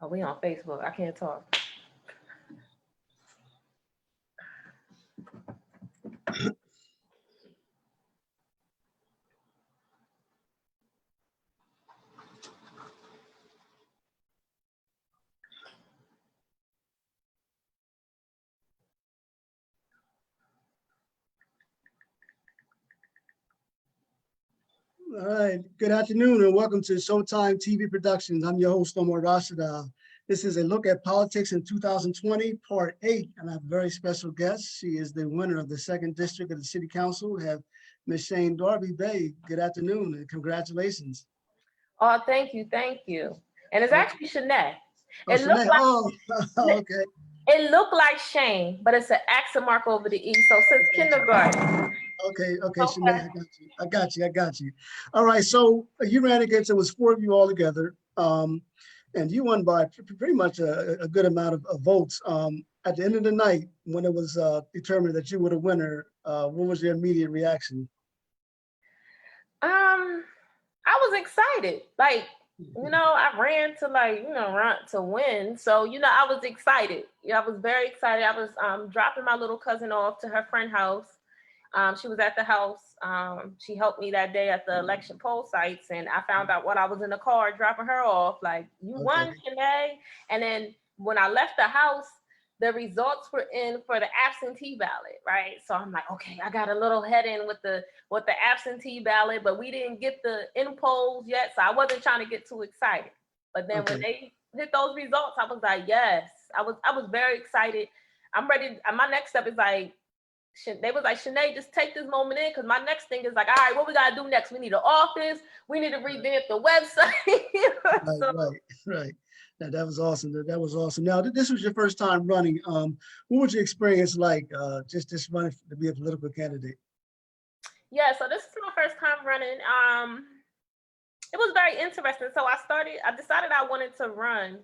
Oh, we on Facebook. I can't talk. All right. Good afternoon and welcome to Showtime TV Productions. I'm your host, Omar Rashada. This is a look at politics in 2020, part 8, and I have a very special guest. She is the winner of the 2nd District of the City Council. We have Ms. Shan'e Darby-Bey. Good afternoon and congratulations. Oh, thank you, thank you. And it's actually Shanae. Oh, It looked Shanae. like Oh, okay. it looked like Shane, but it's an accent mark over the E. So since kindergarten. Okay, Okay. Shanae, I got you. All right, so you ran against, it was 4 of you all together, and you won by pretty much a good amount of votes. At the end of the night, when it was determined that you were the winner, what was your immediate reaction? I was excited. Like, I ran to run to win. So, I was excited. I was very excited. I was dropping my little cousin off to her friend's house. She was at the house. She helped me that day at the election poll sites, and I found out when I was in the car dropping her off, like, you won, Shanae. And then when I left the house, the results were in for the absentee ballot, right? So I'm like, okay, I got a little head in with the absentee ballot, but we didn't get the in polls yet, so I wasn't trying to get too excited. But then when they hit those results, I was like, yes, I was very excited. I'm ready. My next step is like, they was like, Shanae, just take this moment in, because my next thing is like, all right, what we gotta do next? We need an office. We need to revamp the website. Right. Now, that was awesome. That was awesome. Now, this was your first time running. What was your experience like, just running to be a political candidate? Yeah, so this is my first time running. It was very interesting. So I decided I wanted to run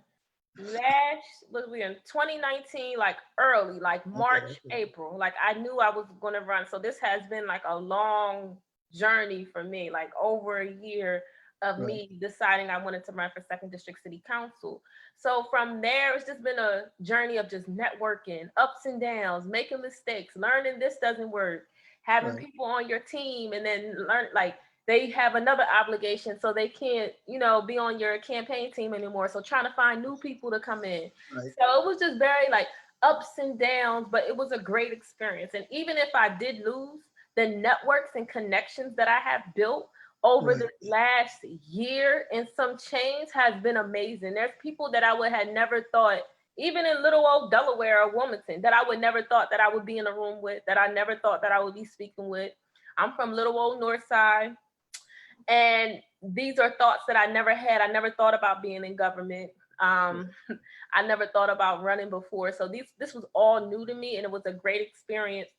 was we in 2019, like early, like March, April. Like I knew I was going to run. So this has been like a long journey for me, like over a year of me deciding I wanted to run for 2nd District City Council. So from there, it's just been a journey of just networking, ups and downs, making mistakes, learning this doesn't work, having people on your team, and then learn, like, they have another obligation, so they can't, be on your campaign team anymore. So trying to find new people to come in. So it was just very like ups and downs, but it was a great experience. And even if I did lose, the networks and connections that I have built over the last year and some change has been amazing. There's people that I would have never thought, even in little old Delaware or Wilmington, that I would never thought that I would be in a room with, that I never thought that I would be speaking with. I'm from little old Northside. And these are thoughts that I never had. I never thought about being in government. I never thought about running before. So this was all new to me, and it was a great experience.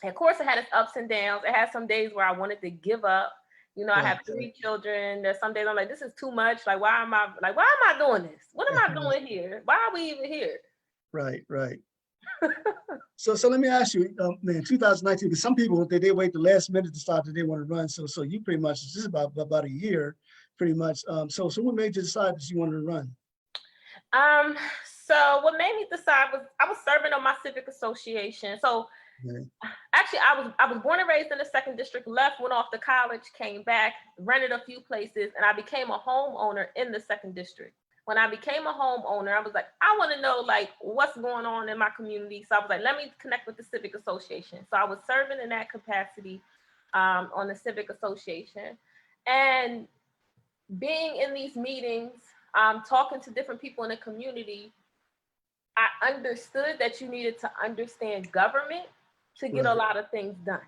And of course, it had its ups and downs. It had some days where I wanted to give up. I have 3 children. There's some days I'm like, this is too much. Like, why am I doing this? What am I doing here? Why are we even here? Right. So let me ask you, in 2019, because some people, they wait the last minute to start that they want to run. So you pretty much, this is about a year, pretty much. So what made you decide that you wanted to run? So what made me decide was I was serving on my civic association. So actually, I was born and raised in the 2nd District, left, went off to college, came back, rented a few places, and I became a homeowner in the 2nd District. When I became a homeowner, I was like, I want to know like what's going on in my community. So I was like, let me connect with the Civic Association. So I was serving in that capacity on the Civic Association, and being in these meetings, talking to different people in the community, I understood that you needed to understand government to get a lot of things done.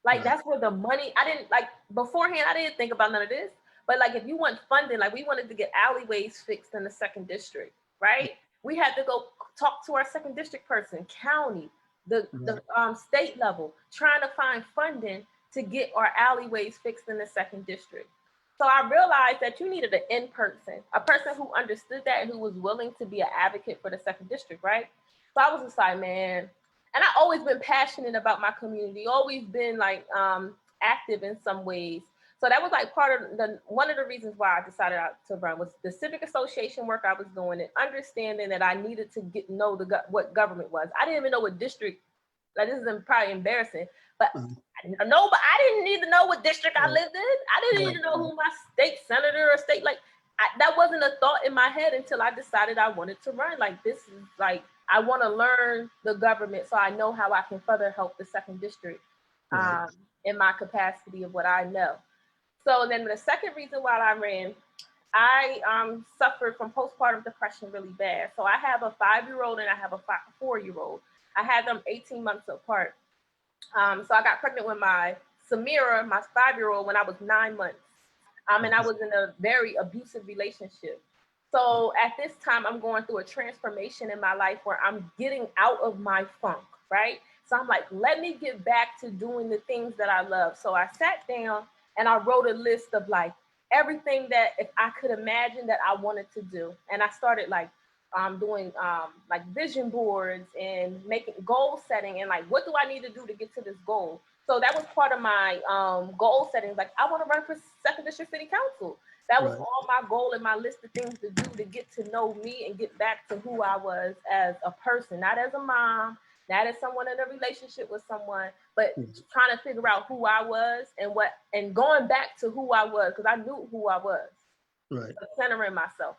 Like that's where the money, I didn't like beforehand, I didn't think about none of this. But like if you want funding, like we wanted to get alleyways fixed in the 2nd District, right? We had to go talk to our 2nd District person, county, the state level, trying to find funding to get our alleyways fixed in the 2nd District. So I realized that you needed an in-person, a person who understood that and who was willing to be an advocate for the 2nd District, right? So I was just like, man, and I've always been passionate about my community, always been like active in some ways. So that was like part of one of the reasons why I decided to run was the civic association work I was doing and understanding that I needed to know what government was. I didn't even know what district, like this is probably embarrassing, but I didn't need to know what district I lived in. I didn't need to know who my state senator or state, that wasn't a thought in my head until I decided I wanted to run. Like, this is like, I want to learn the government so I know how I can further help the second district in my capacity of what I know. So then the second reason why I ran, I suffered from postpartum depression really bad. So I have a 5-year-old and I have a 4-year-old. I had them 18 months apart. So I got pregnant with my Samira, my 5-year-old, when I was 9 months. And I was in a very abusive relationship. So at this time, I'm going through a transformation in my life where I'm getting out of my funk, right? So I'm like, let me get back to doing the things that I love. So I sat down and I wrote a list of like everything that if I could imagine that I wanted to do. And I started like doing like vision boards and making goal setting and like, what do I need to do to get to this goal? So that was part of my goal settings. Like, I want to run for second district city council. That was all my goal and my list of things to do to get to know me and get back to who I was as a person, not as a mom, not as someone in a relationship with someone, but trying to figure out who I was and going back to who I was, because I knew who I was. Right. Centering myself.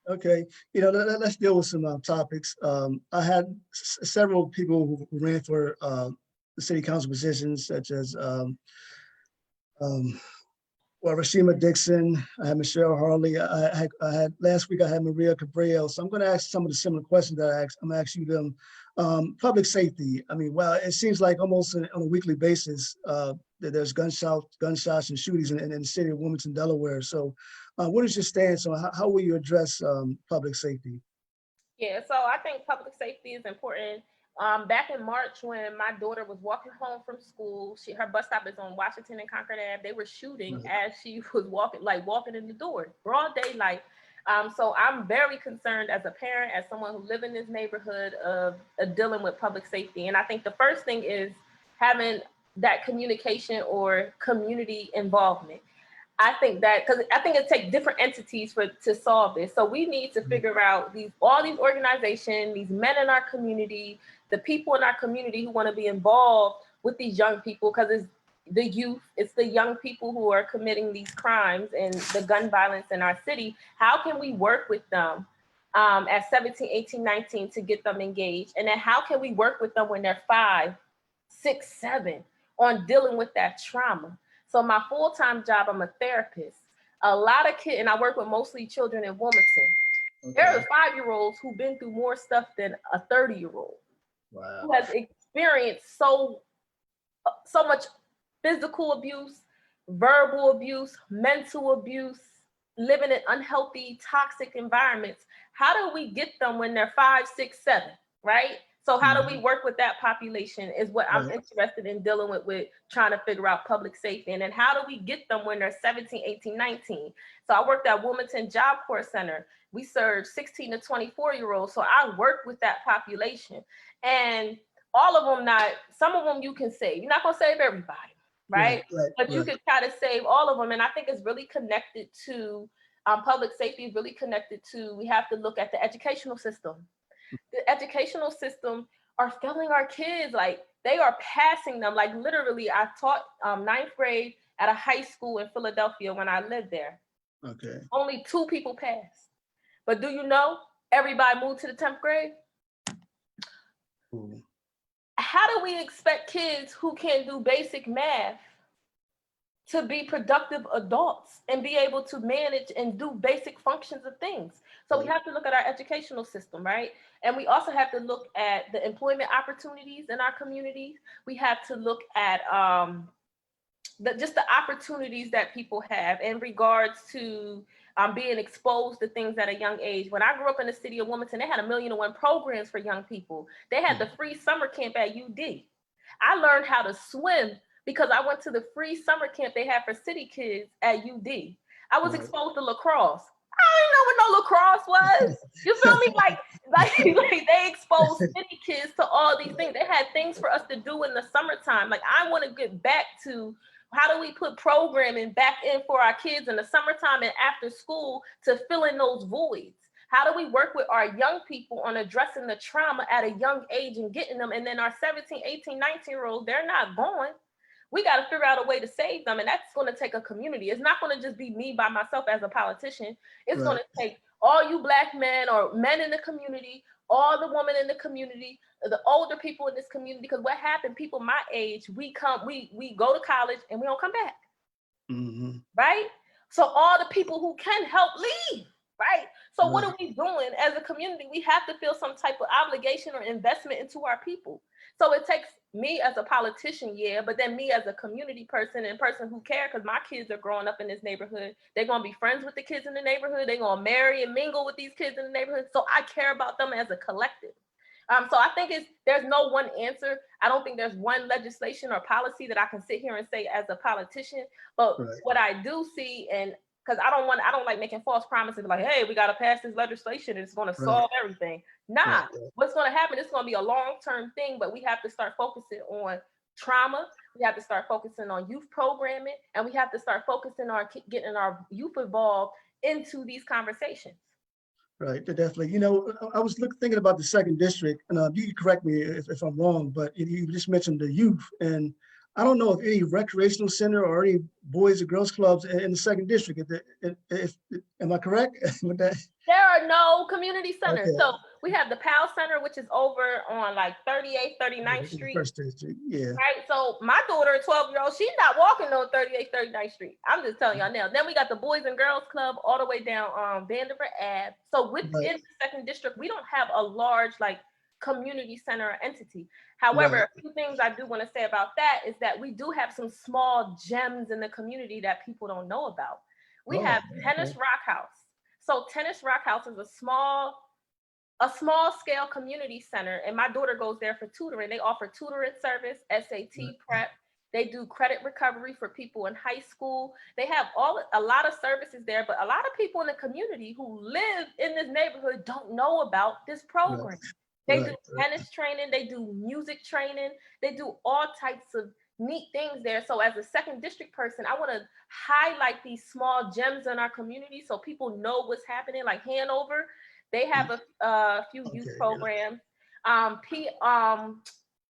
Okay, let's deal with some topics. I had several people who ran for the city council positions, such as Rashima Dixon. I had Michelle Harley. I had last week. I had Maria Cabrillo. So I'm going to ask some of the similar questions that I'm going to ask you them. Public safety. I mean, well, it seems like almost on a weekly basis that there's gunshots and shootings in the city of Wilmington, Delaware. So, what is your stance on how will you address public safety? Yeah, so I think public safety is important. Back in March, when my daughter was walking home from school, her bus stop is on Washington and Concord Ave. They were shooting as she was walking in the door, broad daylight. So I'm very concerned as a parent, as someone who lives in this neighborhood of dealing with public safety. And I think the first thing is having that communication or community involvement. I think it takes different entities to solve this. So we need to figure out all these organizations, these men in our community, the people in our community who want to be involved with these young people, because it's the youth, it's the young people who are committing these crimes and the gun violence in our city. How can we work with them at 17, 18, 19 to get them engaged? And then how can we work with them when they're 5, 6, 7 on dealing with that trauma? So my full-time job, I'm a therapist. A lot of kids, and I work with mostly children in Wilmington. Okay. There are 5-year-olds who've been through more stuff than a 30-year-old. Wow. Who has experienced so much physical abuse, verbal abuse, mental abuse, living in unhealthy, toxic environments. How do we get them when they're 5, 6, 7, right? So how do we work with that population is what I'm interested in dealing with trying to figure out public safety. And then how do we get them when they're 17, 18, 19? So I worked at Wilmington Job Corps Center. We served 16 to 24-year-olds. So I work with that population. And all of them some of them you can save. You're not going to save everybody, right? But you can try to save all of them. And I think it's really connected to public safety is really connected to, we have to look at the educational system. The educational system are failing our kids. Like, they are passing them. Like, literally, I taught 9th grade at a high school in Philadelphia when I lived there. Okay. Only 2 people passed. But do you know, everybody moved to the 10th grade? Ooh. How do we expect kids who can do basic math to be productive adults and be able to manage and do basic functions of things? So we have to look at our educational system, right? And we also have to look at the employment opportunities in our communities. We have to look at just the opportunities that people have in regards to being exposed to things at a young age. When I grew up in the city of Wilmington, they had 1,000,001 programs for young people. They had the free summer camp at UD. I learned how to swim because I went to the free summer camp they had for city kids at UD. I was exposed to lacrosse. I didn't know what no lacrosse was. You feel me? Like they exposed city kids to all these things. They had things for us to do in the summertime. Like, I want to get back to how do we put programming back in for our kids in the summertime and after school to fill in those voids? How do we work with our young people on addressing the trauma at a young age and getting them? And then our 17, 18, 19-year-olds, they're not going. We got to figure out a way to save them. And that's going to take a community. It's not going to just be me by myself as a politician. It's going to take all you Black men or men in the community, all the women in the community, the older people in this community. Because what happened, people my age, we go to college and we don't come back. Mm-hmm. Right? So all the people who can help leave. Right? So what are we doing as a community? We have to feel some type of obligation or investment into our people. So it takes me as a politician, but then me as a community person and person who care, because my kids are growing up in this neighborhood. They're going to be friends with the kids in the neighborhood. They're going to marry and mingle with these kids in the neighborhood. So I care about them as a collective. So I think there's no one answer. I don't think there's one legislation or policy that I can sit here and say as a politician. But what I do see, and because I don't like making false promises like, hey, we got to pass this legislation and it's going to solve everything. Nah, what's going to happen? It's going to be a long-term thing, but we have to start focusing on trauma. We have to start focusing on youth programming, and we have to start focusing on getting our youth involved into these conversations. Right, definitely. You know, I was thinking about the second district, and you can correct me if I'm wrong, but you just mentioned the youth, and I don't know if any recreational center or any boys or girls clubs in the second district. Am I correct with that? There are no community centers. Okay. So we have the PAL Center, which is over on like 38th, 39th Street. First district, Right. So my daughter, 12-year-old, she's not walking on 38th, 39th Street. I'm just telling y'all now. Then we got the Boys and Girls Club all the way down Vanderbilt Ave. So within the second district, we don't have a large like community center or entity. However, a few things I do want to say about that is that we do have some small gems in the community that people don't know about. We have Tennis Rock House. So Tennis Rock House is a small scale community center, and my daughter goes there for tutoring. They offer tutoring service, SAT prep. They do credit recovery for people in high school. They have a lot of services there, but a lot of people in the community who live in this neighborhood don't know about this program. They do tennis training, they do music training, they do all types of neat things there. So as a second district person, I want to highlight these small gems in our community so people know what's happening. Like Hanover, they have a few youth programs.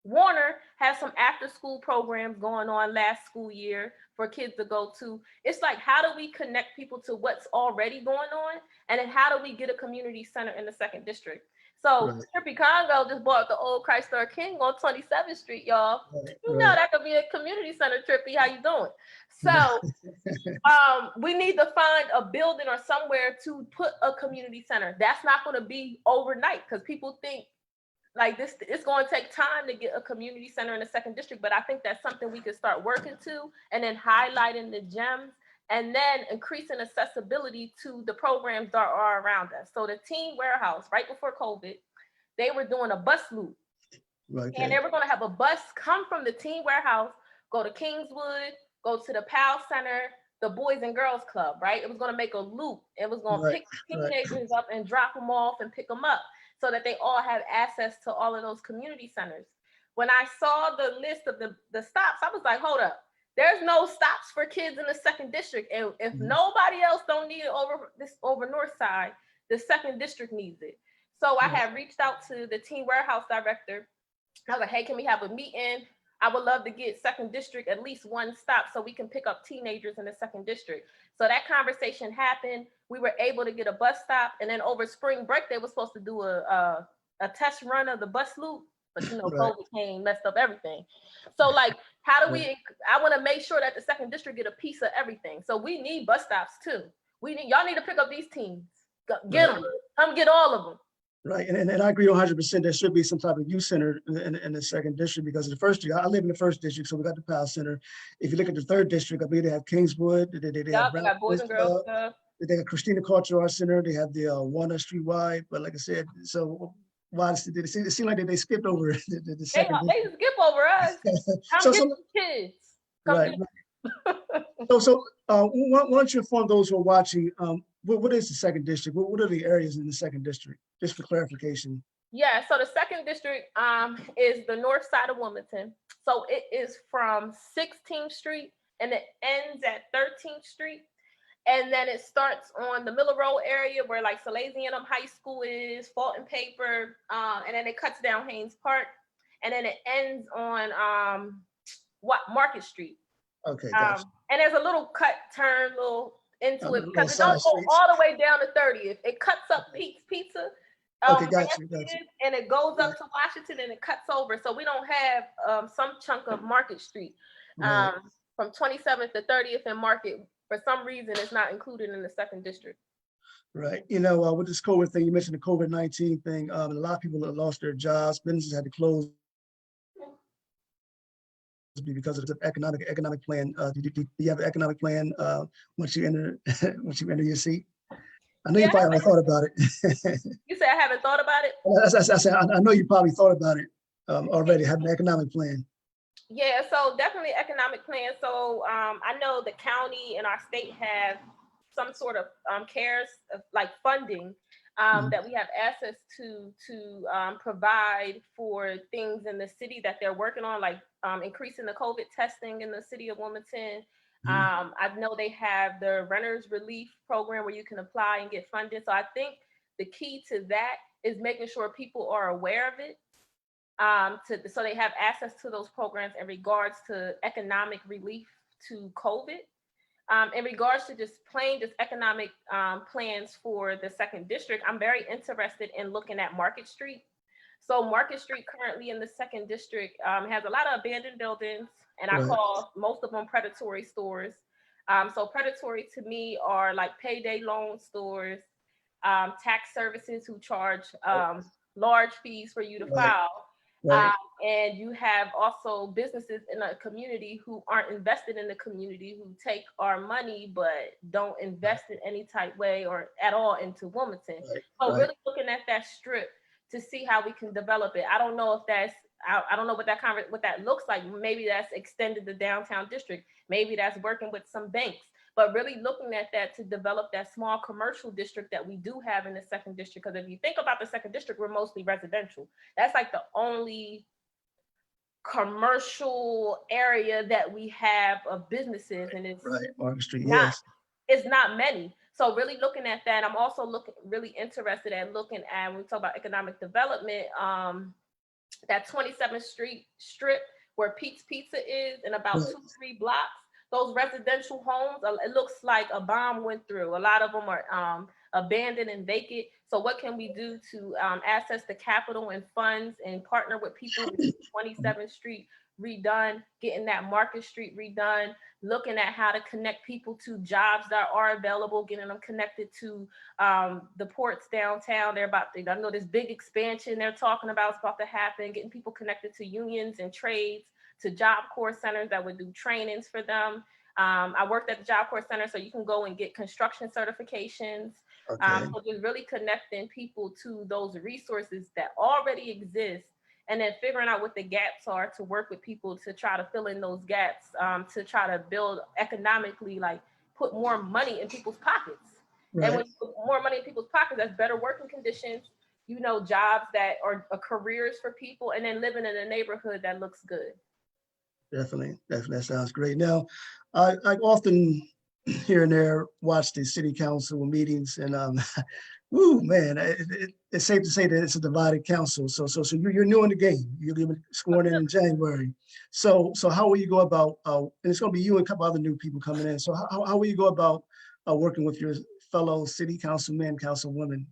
Warner has some after school programs going on last school year for kids to go to. It's like, how do we connect people to what's already going on? And then how do we get a community center in the second district? So Trippy Congo just bought the old Chrysler King on 27th Street, y'all. You know that could be a community center, Trippy. How you doing? So we need to find a building or somewhere to put a community center. That's not going to be overnight because people think like this, it's going to take time to get a community center in the second district. But I think that's something we could start working to, and then highlighting the gems, and then increasing accessibility to the programs that are around us. So the Teen Warehouse, right before COVID, they were doing a bus loop. And they were going to have a bus come from the Teen Warehouse, go to Kingswood, go to the PAL Center, the Boys and Girls Club, right? It was going to make a loop. It was going to pick teenagers up and drop them off and pick them up so that they all have access to all of those community centers. When I saw the list of the stops, I was like, hold up. There's no stops for kids in the second district. And if nobody else don't need it over North Side, the second district needs it. So I had reached out to the Teen Warehouse director. I was like, hey, can we have a meeting? I would love to get second district at least one stop so we can pick up teenagers in the second district. So that conversation happened. We were able to get a bus stop. And then over spring break, they were supposed to do a test run of the bus loop. But COVID came, messed up everything. So like, how do I want to make sure that the second district get a piece of everything. So we need bus stops too. Y'all need to pick up these teams. Get them, come get all of them. Right, and I agree 100%. There should be some type of youth center in the second district, because in the first district, I live in the first district, so we got the PAL Center. If you look at the third district, I believe they have Kingswood. They have Boys and Girls Club. They have Christina Cultural Arts Center. They have the Warner Streetwide. But like I said, so why it seemed like they skipped over the second. They skip over us. Come get the kids. Right. So why don't you inform those who are watching? What is the second district? What are the areas in the second district? Just for clarification. Yeah, so the second district is the north side of Wilmington. So it is from 16th Street and it ends at 13th Street. And then it starts on the Miller Road area where like Salesianum High School is, Fulton Paper, and then it cuts down Haynes Park. And then it ends on Market Street. Okay, gotcha. And there's a little cut turn into it because it don't go streets. all the way down to 30th. It cuts up Pete's Pizza. Okay, gotcha. And it goes up to Washington and it cuts over. So we don't have some chunk of Market Street from 27th to 30th and Market. For some reason, it's not included in the 2nd district. Right. You know, with this COVID thing, you mentioned the COVID-19 thing. A lot of people have lost their jobs. Businesses had to close because of the economic plan. Do you have an economic plan once you enter your seat? I know you probably already thought about it. You say I haven't thought about it? I know you probably thought about it already. Have an economic plan. Yeah, so definitely economic plan. So I know the county and our state have some sort of CARES like funding that we have access to provide for things in the city that they're working on, like increasing the COVID testing in the city of Wilmington. I know they have the renters relief program where you can apply and get funded. So I think the key to that is making sure people are aware of it. So they have access to those programs in regards to economic relief to COVID. In regards to just economic plans for the 2nd district, I'm very interested in looking at Market Street. So Market Street currently in the 2nd district has a lot of abandoned buildings, and I call most of them predatory stores. So predatory to me are like payday loan stores, tax services who charge large fees for you to file. And you have also businesses in a community who aren't invested in the community, who take our money but don't invest in any type way or at all into Wilmington. So really looking at that strip to see how we can develop it. I don't know if that's I don't know what that looks like. Maybe that's extended the downtown district. Maybe that's working with some banks. But really looking at that to develop that small commercial district that we do have in the 2nd district. Because if you think about the 2nd district, we're mostly residential. That's like the only commercial area that we have of businesses, and it's Market Street, it's not many. So really looking at that, I'm also really interested at looking at, when we talk about economic development, that 27th Street strip where Pete's Pizza is, in about 2-3 blocks. Those residential homes, it looks like a bomb went through. A lot of them are abandoned and vacant. So what can we do to access the capital and funds and partner with people to get 27th Street redone, getting that Market Street redone, looking at how to connect people to jobs that are available, getting them connected to the ports downtown. I know this big expansion they're talking about is about to happen, getting people connected to unions and trades, to Job Corps centers that would do trainings for them. I worked at the Job Corps Center, so you can go and get construction certifications. So just really connecting people to those resources that already exist, and then figuring out what the gaps are to work with people to try to fill in those gaps, to try to build economically, like put more money in people's pockets. And when you put more money in people's pockets, that's better working conditions, jobs that are careers for people, and then living in a neighborhood that looks good. Definitely. That sounds great. Now, I often here and there watch the city council meetings, and woo, man, it's safe to say that it's a divided council. So you're new in the game. You're sworn in January. So how will you go about? And it's going to be you and a couple other new people coming in. So how will you go about working with your fellow city councilmen, councilwomen?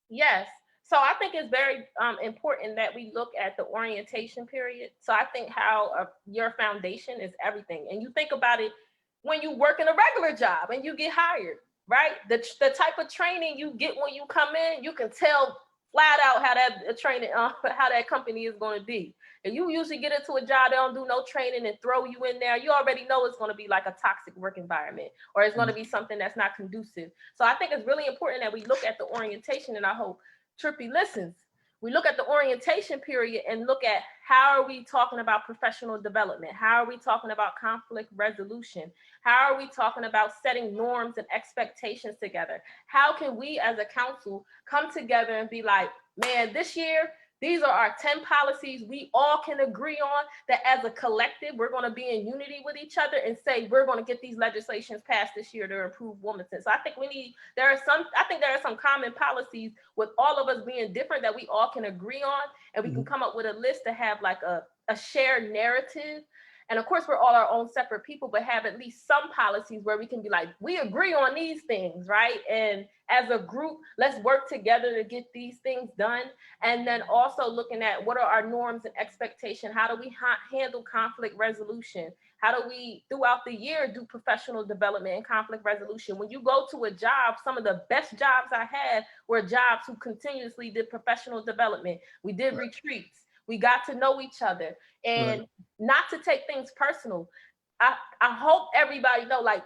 Yes. So I think it's very important that we look at the orientation period. So I think how your foundation is everything. And you think about it when you work in a regular job and you get hired, right? The type of training you get when you come in, you can tell flat out how that training, how that company is going to be. And you usually get into a job, they don't do no training and throw you in there. You already know it's going to be like a toxic work environment, or it's going to be something that's not conducive. So I think it's really important that we look at the orientation, and I hope Trippy listens. We look at the orientation period and look at how are we talking about professional development? How are we talking about conflict resolution? How are we talking about setting norms and expectations together? How can we as a council come together and be like, man, this year, These are our 10 policies we all can agree on, that as a collective, we're going to be in unity with each other and say, we're going to get these legislations passed this year to improve Wilmington. So I think there are some common policies with all of us being different that we all can agree on, and we can come up with a list to have like a shared narrative. And of course, we're all our own separate people, but have at least some policies where we can be like, we agree on these things, right? And as a group, let's work together to get these things done. And then also looking at what are our norms and expectations? How do we handle conflict resolution? How do we, throughout the year, do professional development and conflict resolution? When you go to a job, some of the best jobs I had were jobs who continuously did professional development. We did retreats. We got to know each other, and not to take things personal. I hope everybody know, like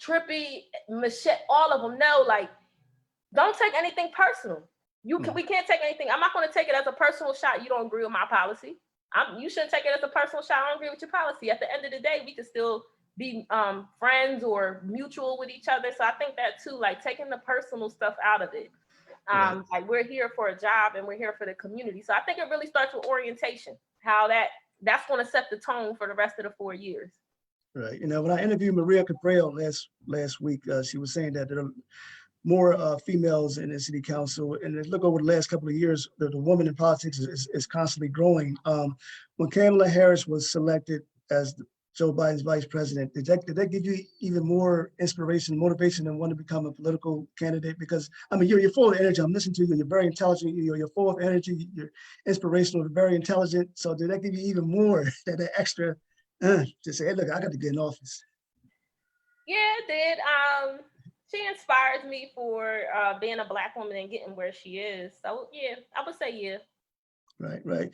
Trippy, Michelle, all of them know, like, don't take anything personal. We can't take anything. I'm not going to take it as a personal shot. You don't agree with my policy. You shouldn't take it as a personal shot. I don't agree with your policy. At the end of the day, we can still be friends or mutual with each other. So I think that too, like taking the personal stuff out of it. Like we're here for a job and we're here for the community. So I think it really starts with orientation, how that's going to set the tone for the rest of the 4 years. Right. You know, when I interviewed Maria Cabral last week, she was saying that there are more females in the city council, and look over the last couple of years, the woman in politics is constantly growing. When Kamala Harris was selected as Joe Biden's vice president, did that give you even more inspiration, motivation, and want to become a political candidate? Because I mean, you're full of energy. I'm listening to you. You're very intelligent. You're full of energy. You're inspirational. Very intelligent. So did that give you even more that extra to say, hey, look, I got to get in office? Yeah, it did. She inspires me for being a Black woman and getting where she is. So yeah, I would say yeah. Right.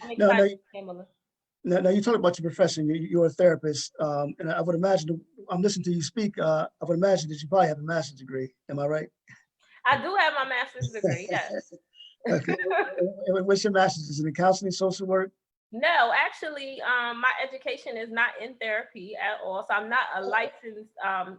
Now you talk about your profession. You're a therapist, and I would imagine, I'm listening to you speak, I would imagine that you probably have a master's degree. Am I right? I do have my master's degree, yes. Okay. What's your master's? Is it in counseling, social work? No, actually, my education is not in therapy at all. So I'm not a licensed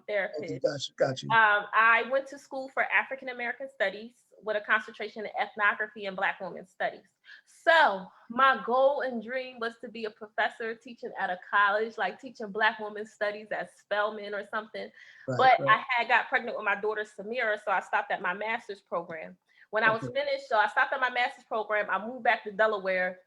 therapist. Okay, got you. I went to school for African American studies with a concentration in ethnography and Black women studies. So my goal and dream was to be a professor teaching at a college, like teaching Black women studies at Spelman or something. But I had got pregnant with my daughter Samira, so I stopped at my master's program. When I was finished, so I stopped at my master's program. I moved back to Delaware.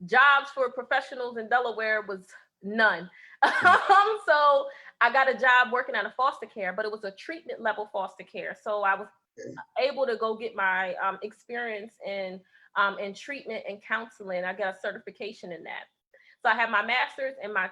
Jobs for professionals in Delaware was none. So I got a job working at a foster care, but it was a treatment level foster care. So I was able to go get my experience in treatment and counseling. I got a certification in that. So I have my master's and my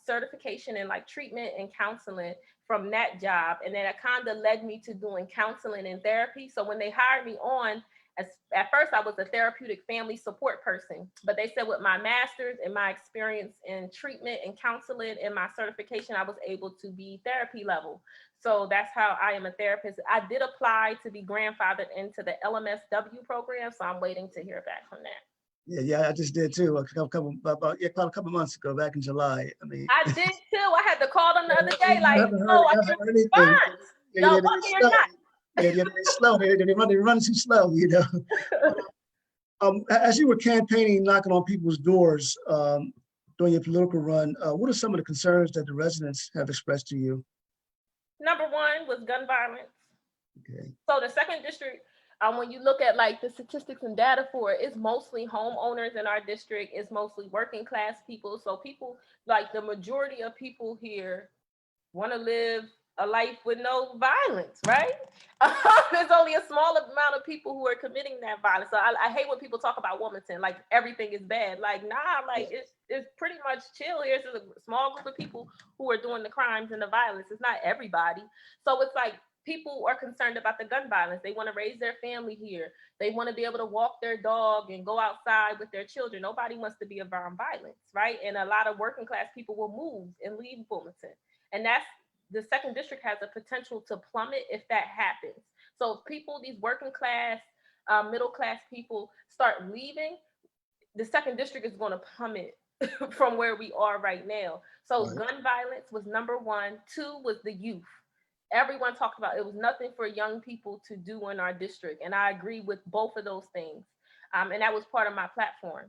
certification in like treatment and counseling from that job. And then it kind of led me to doing counseling and therapy. So when they hired me on, at first I was a therapeutic family support person, but they said with my master's and my experience in treatment and counseling and my certification, I was able to be therapy level. So that's how I am a therapist. I did apply to be grandfathered into the LMSW program, so I'm waiting to hear back from that. Yeah, I just did too. About a couple months ago, back in July. I mean, I did too. I had to call them the other day, like, I didn't respond. No, you're not. They're slow. They're running too slow, you know. As you were campaigning, knocking on people's doors during your political run, what are some of the concerns that the residents have expressed to you? Number one was gun violence. Okay. So the second district, when you look at like the statistics and data for it, it's mostly homeowners in our district. It's mostly working class people. So people, like the majority of people here want to live a life with no violence, right? There's only a small amount of people who are committing that violence. So I hate when people talk about Wilmington, like everything is bad. Like, nah, like it's pretty much chill here. It's a small group of people who are doing the crimes and the violence. It's not everybody. So it's like people are concerned about the gun violence. They want to raise their family here. They want to be able to walk their dog and go outside with their children. Nobody wants to be around violence, right? And a lot of working class people will move and leave Wilmington. And that's the second district has a potential to plummet if that happens. So if people, these working class, middle class people start leaving, the second district is going to plummet from where we are right now. So gun violence was number one. Two was the youth. Everyone talked about it was nothing for young people to do in our district. And I agree with both of those things. And that was part of my platform.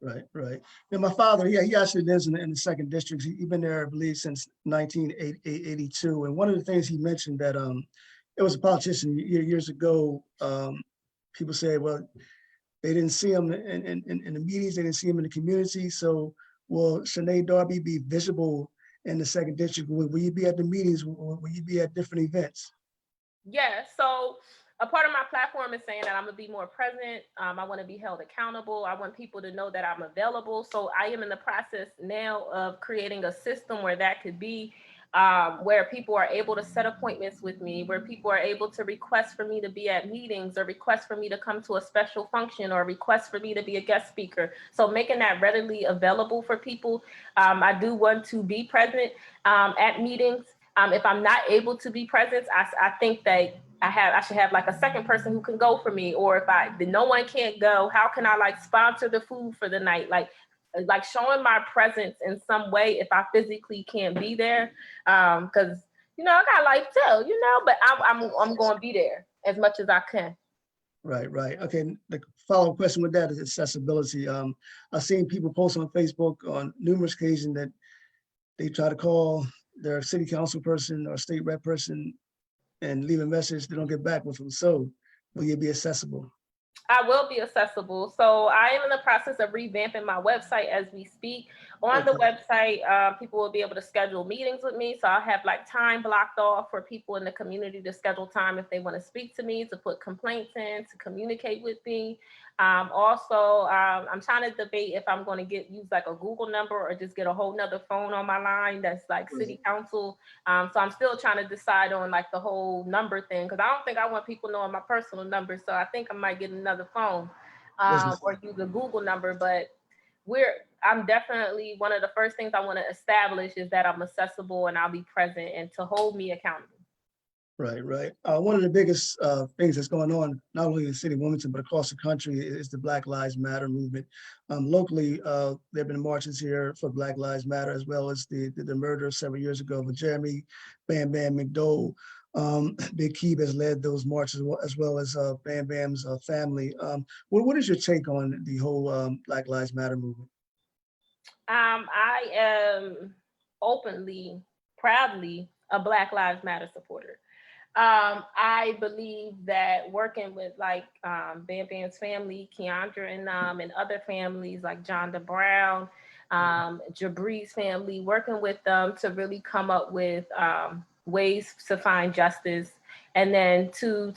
Right, right. And my father, yeah, he actually lives in the second district. He's been there, I believe, since 1982. And one of the things he mentioned that it was a politician years ago. People say, well, they didn't see him in the meetings, they didn't see him in the community. So will Shan'e Darby be visible in the second district? Will you be at the meetings? Will you be at different events? Yeah, so a part of my platform is saying that I'm gonna be more present. I want to be held accountable. I want people to know that I'm available. So I am in the process now of creating a system where that could be, where people are able to set appointments with me, where people are able to request for me to be at meetings or request for me to come to a special function or request for me to be a guest speaker. So making that readily available for people. I do want to be present at meetings. If I'm not able to be present, I think that I should have like a second person who can go for me. Or if no one can't go, how can I like sponsor the food for the night? Like showing my presence in some way if I physically can't be there. Because I got life too, but I'm going to be there as much as I can. Right, right. Okay. The follow-up question with that is accessibility. I've seen people post on Facebook on numerous occasions that they try to call their city council person or state rep person and leave a message, they don't get back with them. So will you be accessible? I will be accessible. So I am in the process of revamping my website as we speak. On the website, people will be able to schedule meetings with me. So I'll have like time blocked off for people in the community to schedule time if they want to speak to me, to put complaints in, to communicate with me. Also, I'm trying to debate if I'm going to use like a Google number or just get a whole nother phone on my line that's like city council. So I'm still trying to decide on like the whole number thing, because I don't think I want people knowing my personal number. So I think I might get another phone or use a Google number. But I'm definitely, one of the first things I want to establish is that I'm accessible and I'll be present and to hold me accountable. Right, right. One of the biggest things that's going on, not only in the city of Wilmington, but across the country, is the Black Lives Matter movement. Locally, there have been marches here for Black Lives Matter, as well as the murder several years ago of Jeremy Bam Bam McDowell. Big Keeb has led those marches, as well as Bam Bam's family. What is your take on the whole Black Lives Matter movement? I am openly, proudly a Black Lives Matter supporter. I believe that working with like Bam Bam's family, Keandra and other families like John Brown, Jabri's family, working with them to really come up with ways to find justice, and then to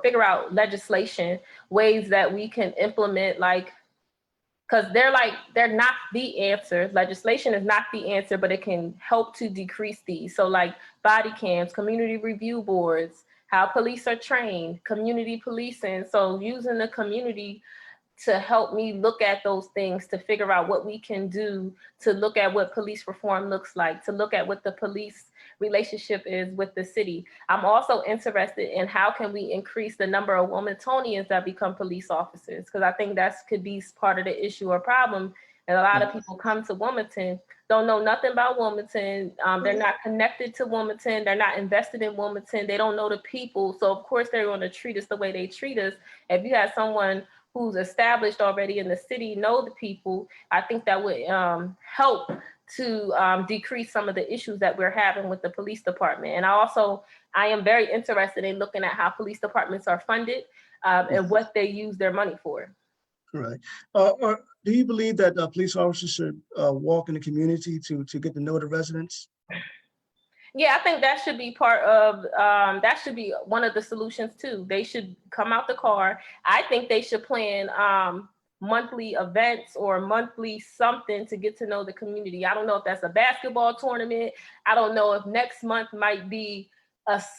figure out legislation, ways that we can implement, like, because they're not the answer. Legislation is not the answer, but it can help to decrease these. So like body cams, community review boards, how police are trained, community policing. So using the community to help me look at those things, to figure out what we can do, to look at what police reform looks like, to look at what the police relationship is with the city. I'm also interested in how can we increase the number of Wilmingtonians that become police officers, because I think that could be part of the issue or problem. And a lot of people come to Wilmington, don't know nothing about Wilmington. They're not connected to Wilmington. They're not invested in Wilmington. They don't know the people. So of course they're going to treat us the way they treat us. If you have someone who's established already in the city, know the people, I think that would help to decrease some of the issues that we're having with the police department. And I am very interested in looking at how police departments are funded and what they use their money for. Right. Or do you believe that police officers should walk in the community to get to know the residents? Yeah, I think that should be part of, that should be one of the solutions too. They should come out the car. I think they should plan monthly events or monthly something to get to know the community. I don't know if that's a basketball tournament. I don't know if next month might be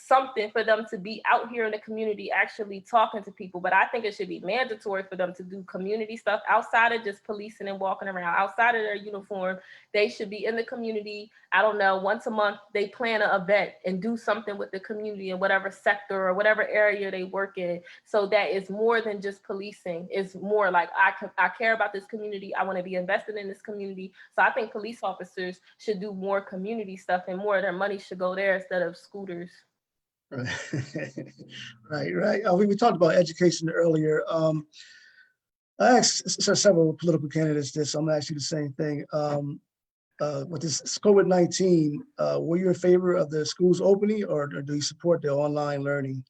something for them to be out here in the community actually talking to people. But I think it should be mandatory for them to do community stuff outside of just policing and walking around. Outside of their uniform, they should be in the community. I don't know, once a month they plan an event and do something with the community in whatever sector or whatever area they work in. So that is more than just policing. It's more like I care about this community. I want to be invested in this community. So I think police officers should do more community stuff, and more of their money should go there instead of scooters. Right, right. We talked about education earlier. I asked several political candidates this. I'm gonna ask you the same thing. With this COVID-19, were you in favor of the schools opening, or do you support the online learning?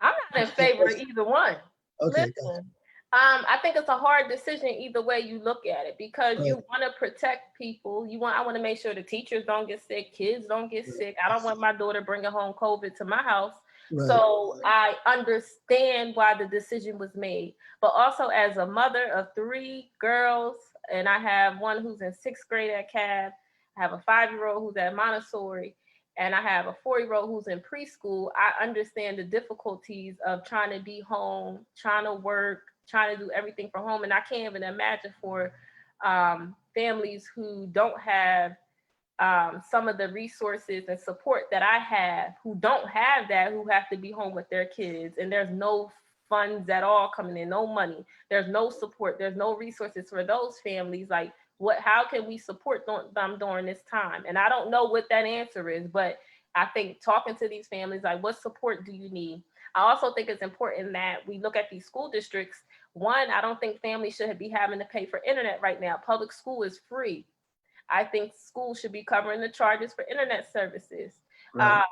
I'm not in favor of either one. Okay, Listen, I think it's a hard decision either way you look at it, because right, you want to protect people. I want to make sure the teachers don't get sick, kids don't get sick. I don't want my daughter bringing home COVID to my house. right, So I understand why the decision was made. But also, as a mother of 3 girls, and I have one who's in 6th grade at CAB, I have a 5-year-old who's at Montessori, and I have a 4-year-old who's in preschool. I understand the difficulties of trying to be home, trying to work, trying to do everything from home. And I can't even imagine for families who don't have some of the resources and support that I have, who don't have that, who have to be home with their kids, and there's no funds at all coming in, no money, there's no support, there's no resources for those families. Like, how can we support them during this time? And I don't know what that answer is, but I think talking to these families, like, what support do you need? I also think it's important that we look at these school districts. One, I don't think families should be having to pay for internet right now. Public school is free. I think schools should be covering the charges for internet services. right,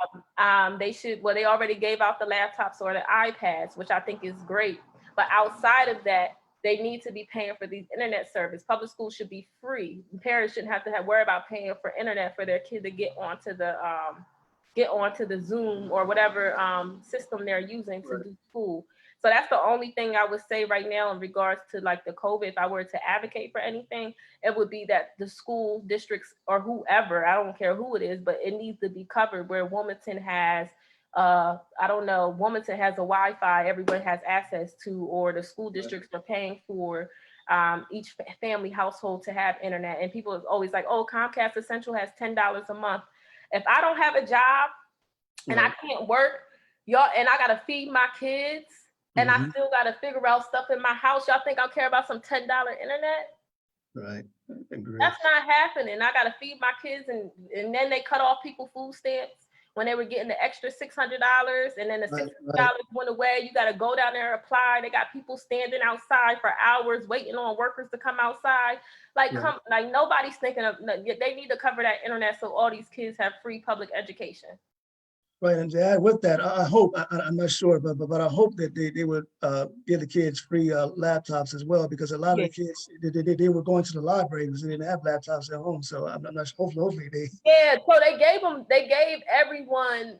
They should, well, they already gave out the laptops or the iPads, which I think is great. But outside of that, they need to be paying for these internet service. Public schools should be free. Parents shouldn't have to worry about paying for internet for their kid to get onto the Zoom or whatever system they're using to do school. So that's the only thing I would say right now in regards to like the COVID. If I were to advocate for anything, it would be that the school districts or whoever, I don't care who it is, but it needs to be covered, where Wilmington has, Wilmington has a Wi-Fi everyone has access to, or the school districts are paying for each family household to have internet. And people are always like, oh, Comcast Essential has $10 a month. If I don't have a job and I can't work, y'all, and I gotta feed my kids, and I still gotta figure out stuff in my house, y'all think I'll care about some $10 internet? right. Agree. That's not happening. I gotta feed my kids, and then they cut off people food stamps when they were getting the extra $600, and then the $600 went away. You gotta go down there and apply. They got people standing outside for hours waiting on workers to come outside. Like, nobody's thinking of. They need to cover that internet so all these kids have free public education. Right, and to add with that, I hope, I'm not sure, but I hope that they would give the kids free laptops as well, because a lot of the kids, they were going to the library because they didn't have laptops at home. So I'm not sure, hopefully they. Yeah, so they gave everyone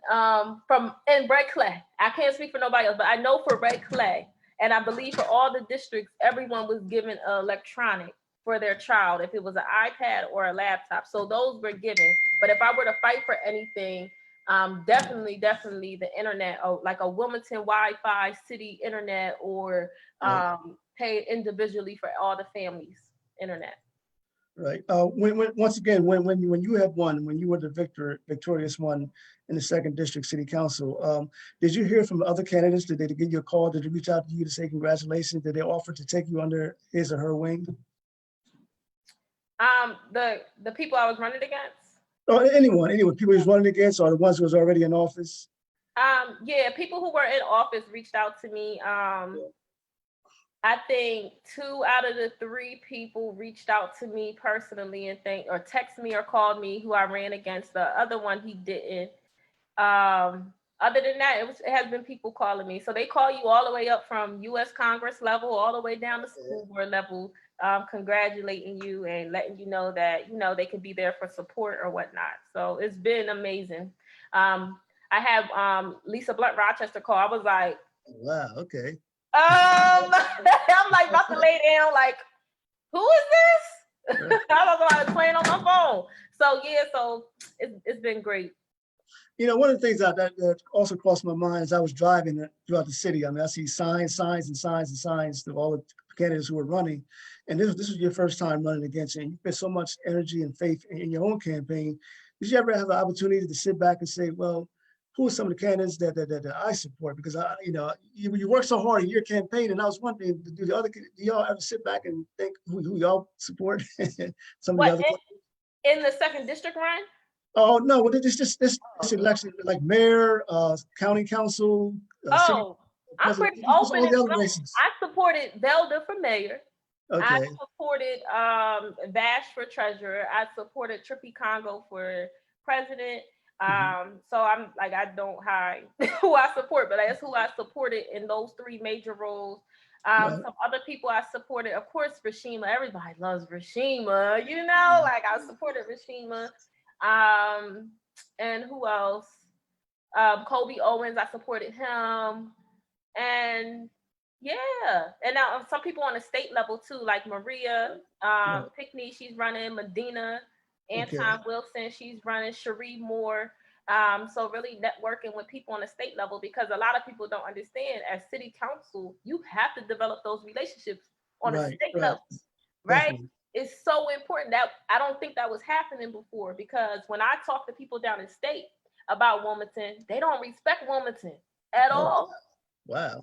in Red Clay. I can't speak for nobody else, but I know for Red Clay, and I believe for all the districts, everyone was given electronic for their child, if it was an iPad or a laptop. So those were given. But if I were to fight for anything, definitely the internet, like a Wilmington Wi-Fi city internet, or pay individually for all the families internet. Right. Once again, when you had won, when you were the victorious one in the 2nd District City Council, did you hear from the other candidates? Did they give you a call? Did they reach out to you to say congratulations? Did they offer to take you under his or her wing? The people I was running against. Or anyone, people who's running against, or the ones who was already in office? Yeah, people who were in office reached out to me. I think 2 out of the 3 people reached out to me personally and text me or called me, who I ran against. The other one, he didn't. Other than that, it has been people calling me. So they call you all the way up from U.S. Congress level, all the way down to school board level, congratulating you and letting you know that, they can be there for support or whatnot. So it's been amazing. I have Lisa Blunt Rochester call. I was like, wow, okay. I'm like about to lay down, like, who is this? I was playing on my phone. So yeah, so it's been great. One of the things that also crossed my mind as I was driving throughout the city, I mean, I see signs to all the candidates who were running. And this was your first time running against it. And you put so much energy and faith in your own campaign. Did you ever have the opportunity to sit back and say, well, who are some of the candidates that I support? Because you work so hard in your campaign, and I was wondering, do y'all ever sit back and think who y'all support? Some of the other in the 2nd District run? Oh, no, well, this election, like mayor, county council, city Oh, I'm president, pretty just open all and the other flexible. races. I supported Velda for mayor. I Okay, supported Vash for treasurer. I supported Trippy Congo for president. mhm, So I'm like, I don't hide who I support, but that's who I supported in those three major roles. right, Some other people I supported, of course, Rashima. Everybody loves Rashima, you know, like I supported Rashima. Um, and who else? Kobe Owens, I supported him. And yeah, and now some people on the state level too, like Maria right, Pickney, she's running. Medina okay, Anton Wilson, she's running. Cherie Moore. So really networking with people on the state level, because a lot of people don't understand, as city council, you have to develop those relationships on a right, state right, level, right? definitely, It's so important. That I don't think that was happening before, because when I talk to people down in state about Wilmington, they don't respect Wilmington at oh, all. wow,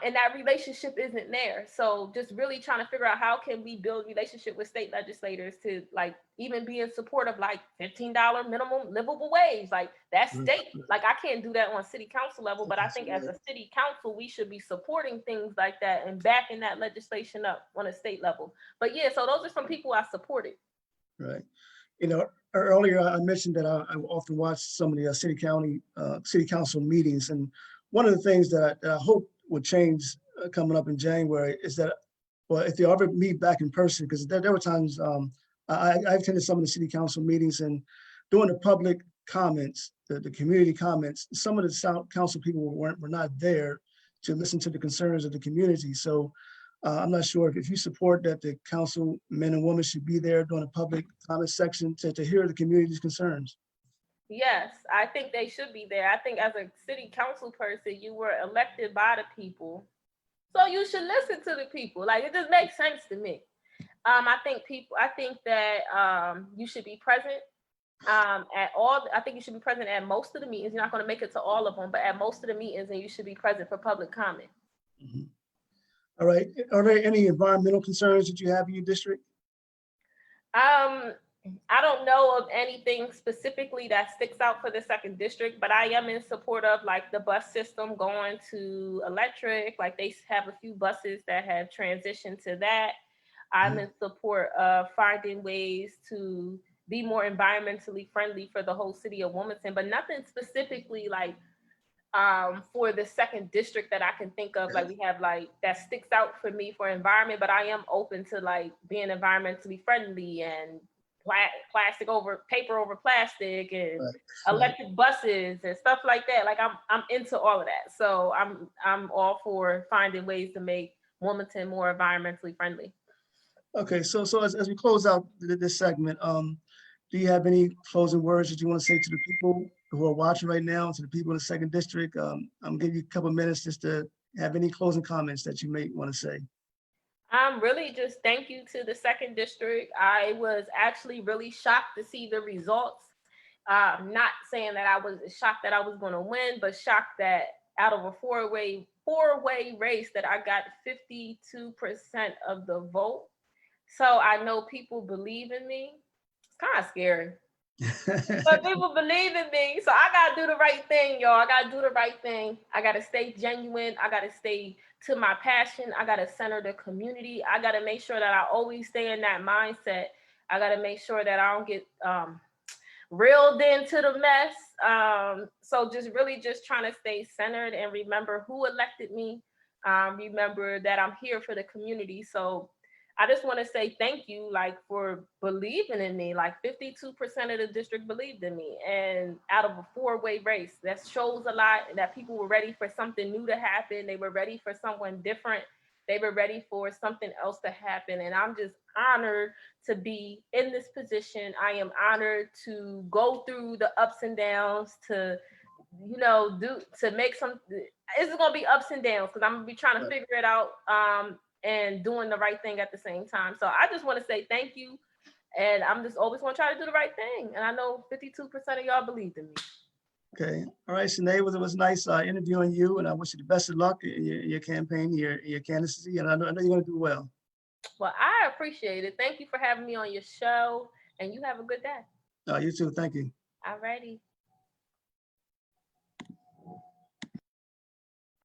And that relationship isn't there. So just really trying to figure out how can we build relationship with state legislators to like even be in support of like $15 minimum livable wage. Like that's right, state. right, Like I can't do that on city council level, but I okay, think so, as a city council, we should be supporting things like that and backing that legislation up on a state level. But yeah, so those are some people I supported. right. You know, earlier I mentioned that I often watch some of the city council meetings, and one of the things that I hope would change coming up in January is that, well, if they ever meet back in person, because there were times I attended some of the city council meetings, and during the public comments, the community comments, some of the council people were not there to listen to the concerns of the community. So I'm not sure if you support that the council men and women should be there during a public comment section to hear the community's concerns. Yes, I think they should be there. I think as a city council person, you were elected by the people. So you should listen to the people. Like it just makes sense to me. I think that you should be present at all. I think you should be present at most of the meetings. You're not going to make it to all of them, but at most of the meetings, and you should be present for public comment. Mhm. All right. Are there any environmental concerns that you have in your district? Um, I don't know of anything specifically that sticks out for the second district, but I am in support of like the bus system going to electric. Like they have a few buses that have transitioned to that. I'm Mhm. in support of finding ways to be more environmentally friendly for the whole city of Wilmington, but nothing specifically like for the second district that I can think of, like we have like that sticks out for me for environment, but I am open to like being environmentally friendly and plastic over paper over plastic and Right, right. electric buses and stuff like that. Like I'm into all of that. So I'm all for finding ways to make Wilmington more environmentally friendly. Okay, so as we close out this segment, do you have any closing words that you want to say to the people who are watching right now, to the people in the second district? I'm gonna give you a couple of minutes just to have any closing comments that you may want to say. Really just thank you to the second district. I was actually really shocked to see the results. Not saying that I was shocked that I was going to win, but shocked that out of a four-way race that I got 52% of the vote. So I know people believe in me. It's kind of scary. But people believe in me, so I gotta do the right thing, y'all. I gotta do the right thing. I gotta stay genuine. I gotta stay to my passion. I gotta center the community. I gotta make sure that I always stay in that mindset. I gotta make sure that I don't get reeled into the mess. So just really just trying to stay centered and remember who elected me. Remember that I'm here for the community. So I just want to say thank you, like for believing in me. Like 52% of the district believed in me, and out of a four-way race, that shows a lot. That people were ready for something new to happen. They were ready for someone different. They were ready for something else to happen, and I'm just honored to be in this position. I am honored to go through the ups and downs, to do to make some. It's gonna be ups and downs because I'm gonna be trying to figure it out. And doing the right thing at the same time. So I just want to say thank you. And I'm just always going to try to do the right thing. And I know 52% of y'all believed in me. Okay. All right, Shanae, it was nice interviewing you, and I wish you the best of luck in your campaign, your candidacy, and I know you're going to do well. Well, I appreciate it. Thank you for having me on your show, and you have a good day. You too. Thank you. Alrighty.